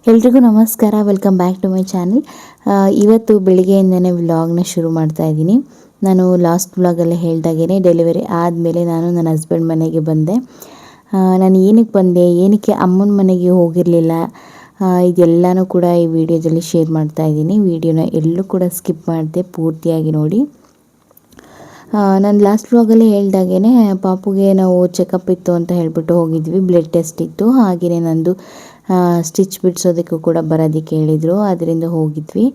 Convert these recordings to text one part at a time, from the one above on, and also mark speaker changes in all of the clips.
Speaker 1: ಎಲ್ರಿಗೂ ನಮಸ್ಕಾರ. Welcome back to my channel. ಇವತ್ತು ಬೆಳಿಗ್ಗೆಯಿಂದನೇ ವ್ಲಾಗ್ನ ಶುರು ಮಾಡ್ತಾ ಇದ್ದೀನಿ. ನಾನು ಲಾಸ್ಟ್ ವ್ಲಾಗಲ್ಲಿ ಹೇಳ್ದಾಗೇ ಡೆಲಿವರಿ ಆದಮೇಲೆ ನಾನು ನನ್ನ ಹಸ್ಬೆಂಡ್ ಮನೆಗೆ ಬಂದೆ. ನಾನು ಏನಕ್ಕೆ ಬಂದೆ, ಏನಕ್ಕೆ ಅಮ್ಮನ ಮನೆಗೆ ಹೋಗಿರಲಿಲ್ಲ, ಇದೆಲ್ಲನೂ ಕೂಡ ಈ ವಿಡಿಯೋದಲ್ಲಿ ಶೇರ್ ಮಾಡ್ತಾ ಇದ್ದೀನಿ. ವಿಡಿಯೋನ ಎಲ್ಲೂ ಕೂಡ ಸ್ಕಿಪ್ ಮಾಡಿದೆ, ಪೂರ್ತಿಯಾಗಿ ನೋಡಿ. ನಾನು ಲಾಸ್ಟ್ ವ್ಲಾಗಲ್ಲಿ ಹೇಳ್ದಾಗೇ ಪಾಪುಗೆ ನಾವು ಚೆಕಪ್ ಇತ್ತು ಅಂತ ಹೇಳಿಬಿಟ್ಟು ಹೋಗಿದ್ವಿ. ಬ್ಲಡ್ ಟೆಸ್ಟ್ ಇತ್ತು, ಹಾಗೆಯೇ ನಂದು ಸ್ಟಿಚ್ ಬಿಡಿಸೋದಕ್ಕೂ ಕೂಡ ಬರೋದಕ್ಕೆ ಹೇಳಿದರು, ಅದರಿಂದ ಹೋಗಿದ್ವಿ.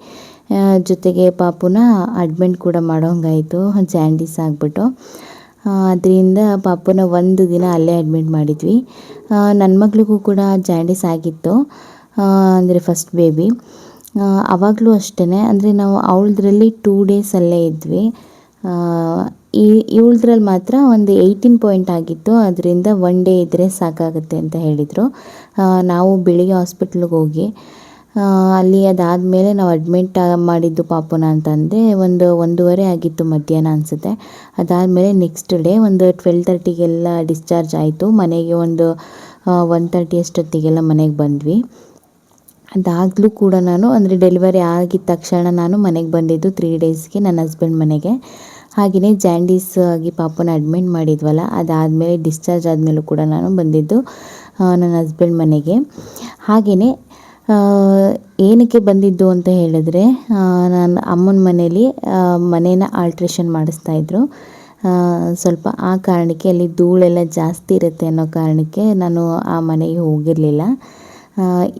Speaker 1: ಜೊತೆಗೆ ಪಾಪುನ ಅಡ್ಮಿಟ್ ಕೂಡ ಮಾಡೋ ಹಂಗಾಯಿತು, ಜಾಂಡೀಸ್ ಆಗಿಬಿಟ್ಟು. ಅದರಿಂದ ಪಾಪುನ ಒಂದು ದಿನ ಅಲ್ಲೇ ಅಡ್ಮಿಟ್ ಮಾಡಿದ್ವಿ. ನನ್ನ ಮಗಳಿಗೂ ಕೂಡ ಜಾಂಡೀಸ್ ಆಗಿತ್ತು, ಅಂದರೆ ಫಸ್ಟ್ ಬೇಬಿ. ಆವಾಗಲೂ ಅಷ್ಟೇ, ಅಂದರೆ ನಾವು ಅವಳದ್ರಲ್ಲಿ 2 ಡೇಸ್ ಅಲ್ಲೇ ಇದ್ವಿ. ಇವಳದ್ರಲ್ಲಿ ಮಾತ್ರ ಒಂದು 18 ಪಾಯಿಂಟ್ ಆಗಿತ್ತು, ಅದರಿಂದ 1 ಡೇ ಇದ್ದರೆ ಸಾಕಾಗುತ್ತೆ ಅಂತ ಹೇಳಿದರು. ನಾವು ಬೆಳಿಗ್ಗೆ ಹಾಸ್ಪಿಟ್ಲಿಗೆ ಹೋಗಿ ಅಲ್ಲಿ ಅದಾದಮೇಲೆ ನಾವು ಅಡ್ಮಿಟ್ ಮಾಡಿದ್ದು ಪಾಪುನ ಅಂತಂದೆ 1:30 ಆಗಿತ್ತು, ಮಧ್ಯಾಹ್ನ ಅನಿಸುತ್ತೆ. ಅದಾದಮೇಲೆ ನೆಕ್ಸ್ಟ್ ಡೇ ಒಂದು 12:30ಗೆಲ್ಲ ಡಿಸ್ಚಾರ್ಜ್ ಆಯಿತು. ಮನೆಗೆ ಒಂದು 1:30 ಅಷ್ಟೊತ್ತಿಗೆಲ್ಲ ಮನೆಗೆ ಬಂದ್ವಿ. ಅದಾಗಲೂ ಕೂಡ ನಾನು, ಅಂದರೆ ಡೆಲಿವರಿ ಆಗಿದ ತಕ್ಷಣ ನಾನು ಮನೆಗೆ ಬಂದಿದ್ದು 3 ಡೇಸ್ಗೆ ನನ್ನ ಹಸ್ಬೆಂಡ್ ಮನೆಗೆ. ಹಾಗೆಯೇ ಜಾಂಡೀಸ್ ಆಗಿ ಪಾಪನ ಅಡ್ಮಿಟ್ ಮಾಡಿದ್ವಲ್ಲ, ಅದಾದಮೇಲೆ ಡಿಸ್ಚಾರ್ಜ್ ಆದಮೇಲೂ ಕೂಡ ನಾನು ಬಂದಿದ್ದು ನನ್ನ ಹಸ್ಬೆಂಡ್ ಮನೆಗೆ. ಹಾಗೆಯೇ ಏನಕ್ಕೆ ಬಂದಿದ್ದು ಅಂತ ಹೇಳಿದ್ರೆ, ನಾನು ಅಮ್ಮನ ಮನೇಲಿ ಮನೇನ ಆಲ್ಟ್ರೇಷನ್ ಮಾಡಿಸ್ತಾಯಿದ್ರು ಸ್ವಲ್ಪ. ಆ ಕಾರಣಕ್ಕೆ ಅಲ್ಲಿ ಧೂಳೆಲ್ಲ ಜಾಸ್ತಿ ಇರುತ್ತೆ ಅನ್ನೋ ಕಾರಣಕ್ಕೆ ನಾನು ಆ ಮನೆಗೆ ಹೋಗಿರಲಿಲ್ಲ.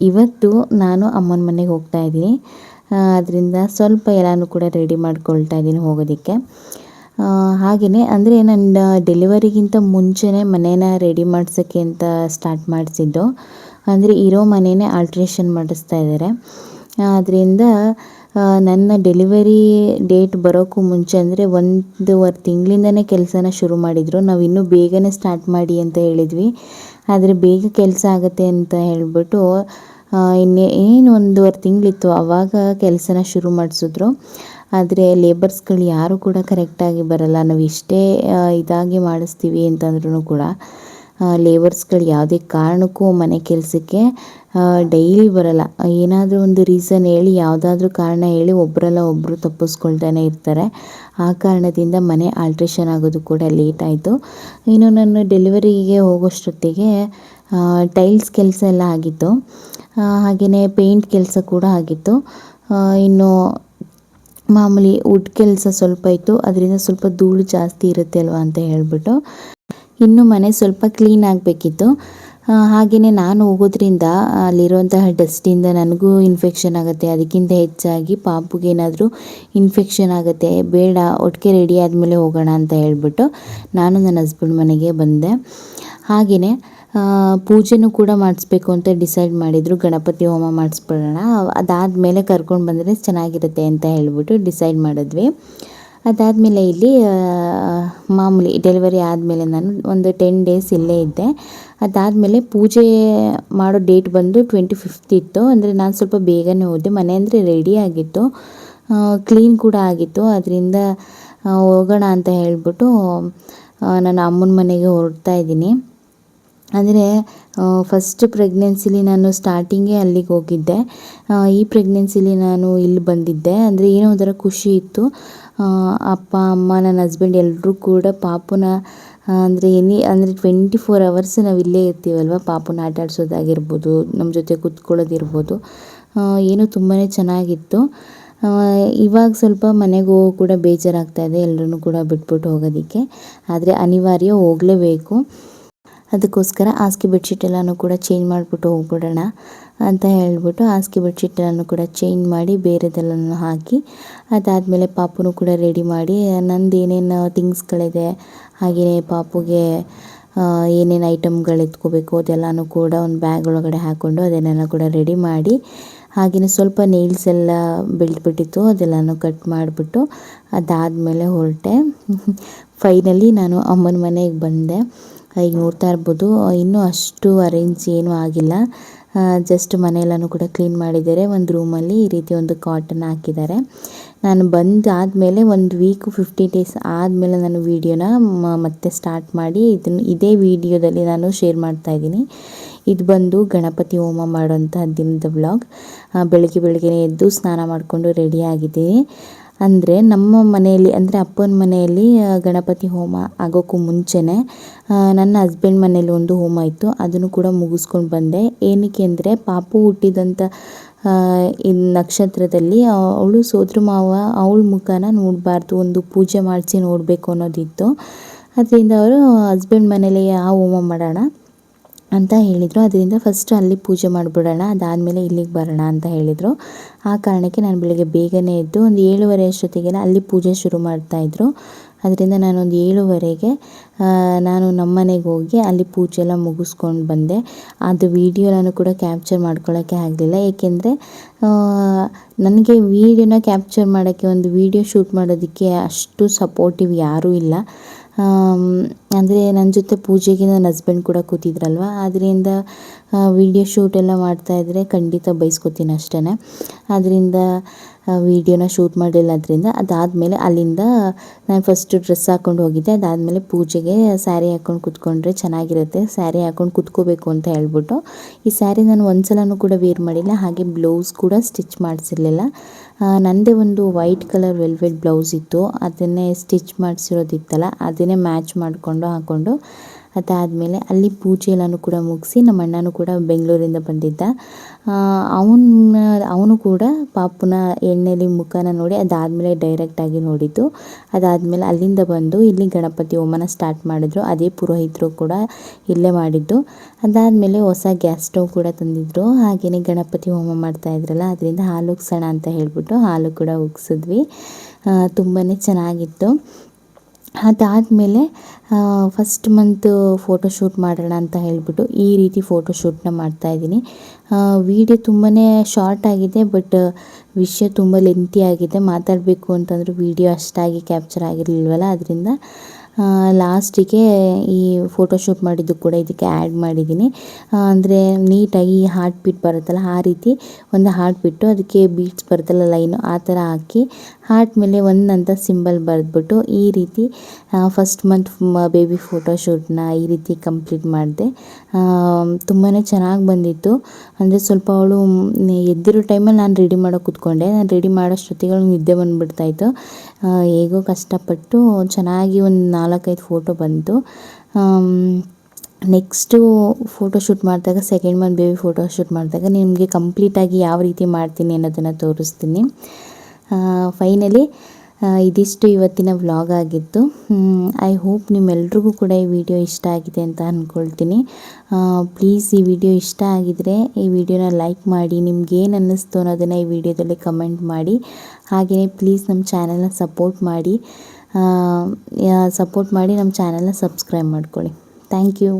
Speaker 1: ಇವತ್ತು ನಾನು ಅಮ್ಮನ ಮನೆಗೆ ಹೋಗ್ತಾಯಿದ್ದೀನಿ, ಅದರಿಂದ ಸ್ವಲ್ಪ ಎಲ್ಲನೂ ಕೂಡ ರೆಡಿ ಮಾಡ್ಕೊಳ್ತಾ ಇದ್ದೀನಿ ಹೋಗೋದಕ್ಕೆ. ಹಾಗೆಯೇ ಅಂದರೆ ನನ್ನ ಡೆಲಿವರಿಗಿಂತ ಮುಂಚೆನೇ ಮನೇನ ರೆಡಿ ಮಾಡ್ಸೋಕ್ಕೆ ಅಂತ ಸ್ಟಾರ್ಟ್ ಮಾಡಿಸಿದ್ದು. ಅಂದರೆ ಇರೋ ಮನೇನೇ ಆಲ್ಟ್ರೇಷನ್ ಮಾಡಿಸ್ತಾ ಇದ್ದಾರೆ. ಅದರಿಂದ ನನ್ನ ಡೆಲಿವರಿ ಡೇಟ್ ಬರೋಕ್ಕೂ ಮುಂಚೆ, ಅಂದರೆ 1.5 ತಿಂಗಳಿಂದನೇ ಕೆಲಸನ ಶುರು ಮಾಡಿದರು. ನಾವು ಇನ್ನೂ ಬೇಗನೆ ಸ್ಟಾರ್ಟ್ ಮಾಡಿ ಅಂತ ಹೇಳಿದ್ವಿ, ಆದರೆ ಬೇಗ ಕೆಲಸ ಆಗುತ್ತೆ ಅಂತ ಹೇಳಿಬಿಟ್ಟು ಇನ್ನೇನು 1.5 ತಿಂಗಳಿತ್ತು ಆವಾಗ ಕೆಲಸನ ಶುರು ಮಾಡಿಸಿದ್ರು. ಆದರೆ ಲೇಬರ್ಸ್ಗಳು ಯಾರೂ ಕೂಡ ಕರೆಕ್ಟಾಗಿ ಬರಲ್ಲ. ನಾವು ಎಷ್ಟೇ ಇದಾಗಿ ಮಾಡಿಸ್ತೀವಿ ಅಂತಂದ್ರೂ ಕೂಡ ಲೇಬರ್ಸ್ಗಳು ಯಾವುದೇ ಕಾರಣಕ್ಕೂ ಮನೆ ಕೆಲಸಕ್ಕೆ ಡೈಲಿ ಬರಲ್ಲ. ಏನಾದರೂ ಒಂದು ರೀಸನ್ ಹೇಳಿ, ಯಾವುದಾದ್ರೂ ಕಾರಣ ಹೇಳಿ ಒಬ್ಬರಲ್ಲ ಒಬ್ಬರು ತಪ್ಪಿಸ್ಕೊಳ್ತಾನೆ ಇರ್ತಾರೆ. ಆ ಕಾರಣದಿಂದ ಮನೆ ಆಲ್ಟ್ರೇಷನ್ ಆಗೋದು ಕೂಡ ಲೇಟ್ ಆಯಿತು. ಇನ್ನು ನನ್ನ ಡೆಲಿವರಿಗೆ ಹೋಗೋಷ್ಟೊತ್ತಿಗೆ ಟೈಲ್ಸ್ ಕೆಲಸ ಎಲ್ಲ ಆಗಿತ್ತು, ಹಾಗೆಯೇ ಪೇಂಟ್ ಕೆಲಸ ಕೂಡ ಆಗಿತ್ತು. ಇನ್ನು ಮಾಮೂಲಿ ವುಡ್ ಕೆಲಸ ಸ್ವಲ್ಪ ಇತ್ತು, ಅದರಿಂದ ಸ್ವಲ್ಪ ಧೂಳು ಜಾಸ್ತಿ ಇರುತ್ತೆ ಅಲ್ವಾ ಅಂತ ಹೇಳಿಬಿಟ್ಟು ಇನ್ನು ಮನೆ ಸ್ವಲ್ಪ ಕ್ಲೀನ್ ಆಗಬೇಕಿತ್ತು. ಹಾಗೆಯೇ ನಾನು ಹೋಗೋದ್ರಿಂದ ಅಲ್ಲಿರುವಂತಹ ಡಸ್ಟಿಂದ ನನಗೂ ಇನ್ಫೆಕ್ಷನ್ ಆಗುತ್ತೆ, ಅದಕ್ಕಿಂತ ಹೆಚ್ಚಾಗಿ ಪಾಪುಗೇನಾದರೂ ಇನ್ಫೆಕ್ಷನ್ ಆಗುತ್ತೆ, ಬೇಡ ಒಟ್ಟಿಗೆ ರೆಡಿ ಆದಮೇಲೆ ಹೋಗೋಣ ಅಂತ ಹೇಳಿಬಿಟ್ಟು ನಾನು ನನ್ನ ಹಸ್ಬೆಂಡ್ ಮನೆಗೆ ಬಂದೆ. ಹಾಗೆಯೇ ಪೂಜೆನೂ ಕೂಡ ಮಾಡಿಸ್ಬೇಕು ಅಂತ ಡಿಸೈಡ್ ಮಾಡಿದರು. ಗಣಪತಿ ಹೋಮ ಮಾಡಿಸ್ಬಿಡೋಣ, ಅದಾದಮೇಲೆ ಕರ್ಕೊಂಡು ಬಂದರೆ ಚೆನ್ನಾಗಿರುತ್ತೆ ಅಂತ ಹೇಳಿಬಿಟ್ಟು ಡಿಸೈಡ್ ಮಾಡಿದ್ವಿ. ಅದಾದಮೇಲೆ ಇಲ್ಲಿ ಮಾಮೂಲಿ ಡೆಲಿವರಿ ಆದಮೇಲೆ ನಾನು ಒಂದು 10 ಡೇಸ್ ಇಲ್ಲೇ ಇದ್ದೆ. ಅದಾದಮೇಲೆ ಪೂಜೆ ಮಾಡೋ ಡೇಟ್ ಬಂದು 25th ಇತ್ತು. ಅಂದರೆ ನಾನು ಸ್ವಲ್ಪ ಬೇಗನೆ ಹೋದೆ, ಮನೆ ಅಂದರೆ ರೆಡಿ ಆಗಿತ್ತು, ಕ್ಲೀನ್ ಕೂಡ ಆಗಿತ್ತು. ಅದರಿಂದ ಹೋಗೋಣ ಅಂತ ಹೇಳಿಬಿಟ್ಟು ನಾನು ಅಮ್ಮನ ಮನೆಗೆ ಹೊರಡ್ತಾ ಇದ್ದೀನಿ. ಅಂದರೆ ಫಸ್ಟ್ ಪ್ರೆಗ್ನೆನ್ಸಿಲಿ ನಾನು ಸ್ಟಾರ್ಟಿಂಗೇ ಅಲ್ಲಿಗೆ ಹೋಗಿದ್ದೆ, ಈ ಪ್ರೆಗ್ನೆನ್ಸಿಲಿ ನಾನು ಇಲ್ಲಿ ಬಂದಿದ್ದೆ. ಅಂದರೆ ಏನೋ ಒಂಥರ ಖುಷಿ ಇತ್ತು. ಅಪ್ಪ ಅಮ್ಮ ನನ್ನ ಹಸ್ಬೆಂಡ್ ಎಲ್ಲರೂ ಕೂಡ ಪಾಪುನ ಅಂದರೆ 24 ಅವರ್ಸ್ ನಾವು ಇಲ್ಲೇ ಇರ್ತೀವಲ್ವ, ಪಾಪುನ ಆಟ ಆಡಿಸೋದಾಗಿರ್ಬೋದು, ನಮ್ಮ ಜೊತೆ ಕೂತ್ಕೊಳ್ಳೋದಿರ್ಬೋದು, ಏನೋ ತುಂಬಾ ಚೆನ್ನಾಗಿತ್ತು. ಇವಾಗ ಸ್ವಲ್ಪ ಮನೆಗೆ ಹೋಗೋ ಕೂಡ ಬೇಜಾರಾಗ್ತಾಯಿದೆ, ಎಲ್ಲರೂ ಕೂಡ ಬಿಟ್ಬಿಟ್ಟು ಹೋಗೋದಕ್ಕೆ. ಆದರೆ ಅನಿವಾರ್ಯ, ಹೋಗಲೇಬೇಕು. ಅದಕ್ಕೋಸ್ಕರ ಹಾಸಿಗೆ ಬೆಡ್ಶೀಟ್ ಎಲ್ಲನೂ ಕೂಡ ಚೇಂಜ್ ಮಾಡಿಬಿಟ್ಟು ಹೋಗ್ಬಿಡೋಣ ಅಂತ ಹೇಳಿಬಿಟ್ಟು ಹಾಸಿಗೆ ಬೆಡ್ಶೀಟ್ ಎಲ್ಲನೂ ಕೂಡ ಚೇಂಜ್ ಮಾಡಿ ಬೇರೆದೆಲ್ಲನೂ ಹಾಕಿ, ಅದಾದಮೇಲೆ ಪಾಪುನೂ ಕೂಡ ರೆಡಿ ಮಾಡಿ, ನಂದು ಏನೇನು ಥಿಂಗ್ಸ್ಗಳಿದೆ ಹಾಗೆಯೇ ಪಾಪುಗೆ ಏನೇನು ಐಟಮ್ಗಳು ಎತ್ಕೋಬೇಕು ಅದೆಲ್ಲನೂ ಕೂಡ ಒಂದು ಬ್ಯಾಗ್ ಒಳಗಡೆ ಹಾಕ್ಕೊಂಡು ಅದನ್ನೆಲ್ಲ ಕೂಡ ರೆಡಿ ಮಾಡಿ, ಹಾಗೆಯೇ ಸ್ವಲ್ಪ ನೇಲ್ಸ್ ಎಲ್ಲ ಬೆಳೆದ್ಬಿಟ್ಟಿತ್ತು, ಅದೆಲ್ಲನೂ ಕಟ್ ಮಾಡಿಬಿಟ್ಟು ಅದಾದಮೇಲೆ ಹೊರಟೆ. ಫೈನಲಿ ನಾನು ಅಮ್ಮನ ಮನೆಗೆ ಬಂದೆ. ಈಗ ನೋಡ್ತಾ ಇರ್ಬೋದು, ಇನ್ನೂ ಅಷ್ಟು ಅರೇಂಜ್ ಏನೂ ಆಗಿಲ್ಲ, ಜಸ್ಟ್ ಮನೆಯೆಲ್ಲನೂ ಕೂಡ ಕ್ಲೀನ್ ಮಾಡಿದ್ದಾರೆ. ಒಂದು ರೂಮಲ್ಲಿ ಈ ರೀತಿ ಒಂದು ಕಾಟನ್ ಹಾಕಿದ್ದಾರೆ. ನಾನು ಬಂದಾದಮೇಲೆ 1 ವೀಕ್ 15 ಡೇಸ್ ಆದಮೇಲೆ ನಾನು ವೀಡಿಯೋನ ಮತ್ತೆ ಸ್ಟಾರ್ಟ್ ಮಾಡಿ ಇದೇ ವೀಡಿಯೋದಲ್ಲಿ ನಾನು ಶೇರ್ ಮಾಡ್ತಾಯಿದ್ದೀನಿ. ಇದು ಬಂದು ಗಣಪತಿ ಹೋಮ ಮಾಡೋಂಥ ದಿನದ ವ್ಲಾಗ್. ಬೆಳಗ್ಗೆ ಎದ್ದು ಸ್ನಾನ ಮಾಡಿಕೊಂಡು ರೆಡಿ ಆಗಿದ್ದೀನಿ. ಅಂದರೆ ನಮ್ಮ ಮನೆಯಲ್ಲಿ, ಅಂದರೆ ಅಪ್ಪನ ಮನೆಯಲ್ಲಿ ಗಣಪತಿ ಹೋಮ ಆಗೋಕ್ಕೂ ಮುಂಚೆನೇ ನನ್ನ ಹಸ್ಬೆಂಡ್ ಮನೇಲಿ ಒಂದು ಹೋಮ ಇತ್ತು, ಅದನ್ನು ಕೂಡ ಮುಗಿಸ್ಕೊಂಡು ಬಂದೆ. ಏನಕ್ಕೆ ಅಂದರೆ ಪಾಪು ಹುಟ್ಟಿದಂಥ ಈ ನಕ್ಷತ್ರದಲ್ಲಿ ಅವಳು ಸೋದರ ಮಾವ ಅವಳ ಮುಖನ ನೋಡಬಾರ್ದು, ಒಂದು ಪೂಜೆ ಮಾಡಿಸಿ ನೋಡಬೇಕು ಅನ್ನೋದಿತ್ತು. ಅದರಿಂದ ಅವರು ಹಸ್ಬೆಂಡ್ ಮನೇಲಿ ಆ ಹೋಮ ಮಾಡೋಣ ಅಂತ ಹೇಳಿದರು. ಅದರಿಂದ ಫಸ್ಟ್ ಅಲ್ಲಿ ಪೂಜೆ ಮಾಡಿಬಿಡೋಣ, ಅದಾದಮೇಲೆ ಇಲ್ಲಿಗೆ ಬರೋಣ ಅಂತ ಹೇಳಿದರು. ಆ ಕಾರಣಕ್ಕೆ ನಾನು ಬೆಳಗ್ಗೆ ಬೇಗನೆ ಎದ್ದು ಒಂದು 7:30 ಅಷ್ಟೊತ್ತಿಗೆಲ್ಲ ಅಲ್ಲಿ ಪೂಜೆ ಶುರು ಮಾಡ್ತಾಯಿದ್ರು. ಅದರಿಂದ ನಾನೊಂದು 7:30ಗೆ ನಾನು ನಮ್ಮ ಮನೆಗೆ ಹೋಗಿ ಅಲ್ಲಿ ಪೂಜೆ ಎಲ್ಲ ಮುಗಿಸ್ಕೊಂಡು ಬಂದೆ. ಅದು ವೀಡಿಯೋ ನಾನು ಕೂಡ ಕ್ಯಾಪ್ಚರ್ ಮಾಡ್ಕೊಳ್ಳೋಕ್ಕೆ ಆಗಲಿಲ್ಲ, ಏಕೆಂದರೆ ನನಗೆ ವೀಡಿಯೋನ ಕ್ಯಾಪ್ಚರ್ ಮಾಡೋಕ್ಕೆ, ಒಂದು ವೀಡಿಯೋ ಶೂಟ್ ಮಾಡೋದಕ್ಕೆ ಅಷ್ಟು ಸಪೋರ್ಟಿವ್ ಯಾರೂ ಇಲ್ಲ. ಅಂದರೆ ನನ್ನ ಜೊತೆ ಪೂಜೆಗೆ ನನ್ನ ಹಸ್ಬೆಂಡ್ ಕೂಡ ಕೂತಿದ್ರಲ್ವ, ಅದರಿಂದ ವೀಡಿಯೋ ಶೂಟ್ ಎಲ್ಲ ಮಾಡ್ತಾಯಿದ್ರೆ ಖಂಡಿತ ಬೈಸ್ಕೊತೀನಿ ಅಷ್ಟೇ. ಅದರಿಂದ ವೀಡಿಯೋನ ಶೂಟ್ ಮಾಡಲಿಲ್ಲ. ಅದರಿಂದ ಅದಾದಮೇಲೆ ಅಲ್ಲಿಂದ ನಾನು ಫಸ್ಟು ಡ್ರೆಸ್ ಹಾಕ್ಕೊಂಡು ಹೋಗಿದ್ದೆ. ಅದಾದಮೇಲೆ ಪೂಜೆಗೆ ಸ್ಯಾರಿ ಹಾಕ್ಕೊಂಡು ಕೂತ್ಕೊಂಡ್ರೆ ಚೆನ್ನಾಗಿರುತ್ತೆ, ಸ್ಯಾರಿ ಹಾಕ್ಕೊಂಡು ಕೂತ್ಕೋಬೇಕು ಅಂತ ಹೇಳ್ಬಿಟ್ಟು ಈ ಸ್ಯಾರಿ ನಾನು ಒಂದು ಸಲನೂ ಕೂಡ ವೇರ್ ಮಾಡಿಲ್ಲ. ಹಾಗೆ ಬ್ಲೌಸ್ ಕೂಡ ಸ್ಟಿಚ್ ಮಾಡಿಸಿರಲಿಲ್ಲ. ನನ್ನದೇ ಒಂದು ವೈಟ್ ಕಲರ್ ವೆಲ್ವೆಟ್ ಬ್ಲೌಸ್ ಇತ್ತು, ಅದನ್ನೇ ಸ್ಟಿಚ್ ಮಾಡಿಸಿರೋದಿತ್ತಲ್ಲ, ಅದನ್ನೇ ಮ್ಯಾಚ್ ಮಾಡಿಕೊಂಡು ಹಾಕ್ಕೊಂಡು ಅದಾದಮೇಲೆ ಅಲ್ಲಿ ಪೂಜೆ ಎಲ್ಲನೂ ಕೂಡ ಮುಗಿಸಿ ನಮ್ಮ ಅಣ್ಣನೂ ಕೂಡ ಬೆಂಗಳೂರಿಂದ ಬಂದಿದ್ದ. ಅವನು ಕೂಡ ಪಾಪುನ ಎಣ್ಣೆಲಿ ಮುಖನ ನೋಡಿ ಅದಾದಮೇಲೆ ಡೈರೆಕ್ಟಾಗಿ ನೋಡಿದ್ದು. ಅದಾದಮೇಲೆ ಅಲ್ಲಿಂದ ಬಂದು ಇಲ್ಲಿ ಗಣಪತಿ ಹೋಮನ ಸ್ಟಾರ್ಟ್ ಮಾಡಿದ್ರು. ಅದೇ ಪುರೋಹಿತರು ಕೂಡ ಇಲ್ಲೇ ಮಾಡಿದ್ದು. ಅದಾದಮೇಲೆ ಹೊಸ ಗ್ಯಾಸ್ ಸ್ಟವ್ ಕೂಡ ತಂದಿದ್ರು. ಹಾಗೆಯೇ ಗಣಪತಿ ಹೋಮ ಮಾಡ್ತಾಯಿದ್ರಲ್ಲ, ಅದರಿಂದ ಹಾಲು ಉಗ್ಸೋಣ ಅಂತ ಹೇಳಿಬಿಟ್ಟು ಹಾಲು ಕೂಡ ಉಗ್ಸಿದ್ವಿ. ತುಂಬಾ ಚೆನ್ನಾಗಿತ್ತು. ಅದಾದಮೇಲೆ ಫಸ್ಟ್ ಮಂತು ಫೋಟೋಶೂಟ್ ಮಾಡೋಣ ಅಂತ ಹೇಳಿಬಿಟ್ಟು ಈ ರೀತಿ ಫೋಟೋಶೂಟನ್ನ ಮಾಡ್ತಾಯಿದ್ದೀನಿ. ವಿಡಿಯೋ ತುಂಬಾ ಶಾರ್ಟ್ ಆಗಿದೆ, ಬಟ್ ವಿಷಯ ತುಂಬ ಲೆಂತಿ ಆಗಿದೆ. ಮಾತಾಡಬೇಕು ಅಂತಂದರೂ ವಿಡಿಯೋ ಅಷ್ಟಾಗಿ ಕ್ಯಾಪ್ಚರ್ ಆಗಿರಲಿಲ್ವಲ್ಲ, ಅದರಿಂದ ಲಾಸ್ಟಿಗೆ ಈ ಫೋಟೋಶೂಟ್ ಮಾಡಿದ್ದು ಕೂಡ ಇದಕ್ಕೆ ಆ್ಯಡ್ ಮಾಡಿದ್ದೀನಿ. ಅಂದರೆ ನೀಟಾಗಿ ಹಾರ್ಟ್ ಬೀಟ್ ಬರುತ್ತಲ್ಲ, ಆ ರೀತಿ ಒಂದು ಹಾರ್ಟ್ ಬಿಟ್ಟು ಅದಕ್ಕೆ ಬೀಟ್ಸ್ ಬರುತ್ತಲ್ಲ ಲೈನು, ಆ ಥರ ಹಾಕಿ ಹಾರ್ಟ್ ಮೇಲೆ ಒಂದು ಅಂತ ಸಿಂಬಲ್ ಬರೆದ್ಬಿಟ್ಟು ಈ ರೀತಿ ಫಸ್ಟ್ ಮಂತ್ ಬೇಬಿ ಫೋಟೋಶೂಟನ್ನ ಈ ರೀತಿ ಕಂಪ್ಲೀಟ್ ಮಾಡಿದೆ. ತುಂಬಾ ಚೆನ್ನಾಗಿ ಬಂದಿತ್ತು. ಅಂದರೆ ಸ್ವಲ್ಪ ಅವಳು ಎದ್ದಿರೋ ಟೈಮಲ್ಲಿ ನಾನು ರೆಡಿ ಮಾಡೋಕೆ ಕೂತ್ಕೊಂಡೆ. ನಾನು ರೆಡಿ ಮಾಡೋಷ್ಟೊತ್ತಿಗೆ ನಿದ್ದೆ ಬಂದುಬಿಡ್ತಾಯಿತ್ತು. ಹೇಗೋ ಕಷ್ಟಪಟ್ಟು ಚೆನ್ನಾಗಿ ಒಂದು 4-5 ಫೋಟೋ ಬಂತು. ನೆಕ್ಸ್ಟು ಫೋಟೋಶೂಟ್ ಮಾಡಿದಾಗ, ಸೆಕೆಂಡ್ ಮಂತ್ ಬೇಬಿ ಫೋಟೋಶೂಟ್ ಮಾಡಿದಾಗ ನಿಮಗೆ ಕಂಪ್ಲೀಟಾಗಿ ಯಾವ ರೀತಿ ಮಾಡ್ತೀನಿ ಅನ್ನೋದನ್ನು ತೋರಿಸ್ತೀನಿ. ಫೈನಲಿ ಇದಿಷ್ಟು ಇವತ್ತಿನ ವ್ಲಾಗ್ ಆಗಿತ್ತು. ಐ ಹೋಪ್ ನಿಮ್ಮೆಲ್ರಿಗೂ ಕೂಡ ಈ ವಿಡಿಯೋ ಇಷ್ಟ ಆಗಿದೆ ಅಂತ ಅಂದ್ಕೊಳ್ತೀನಿ. ಪ್ಲೀಸ್ ಈ ವಿಡಿಯೋ ಇಷ್ಟ ಆಗಿದರೆ ಈ ವಿಡಿಯೋನ ಲೈಕ್ ಮಾಡಿ, ನಿಮ್ಗೇನು ಅನ್ನಿಸ್ತು ಅನ್ನೋದನ್ನು ಈ ವಿಡಿಯೋದಲ್ಲಿ ಕಮೆಂಟ್ ಮಾಡಿ. ಹಾಗೆಯೇ ಪ್ಲೀಸ್ ನಮ್ಮ ಚಾನಲ್ನ ಸಪೋರ್ಟ್ ಮಾಡಿ ನಮ್ಮ ಚಾನಲ್ನ ಸಬ್ಸ್ಕ್ರೈಬ್ ಮಾಡ್ಕೊಳ್ಳಿ. Thank you.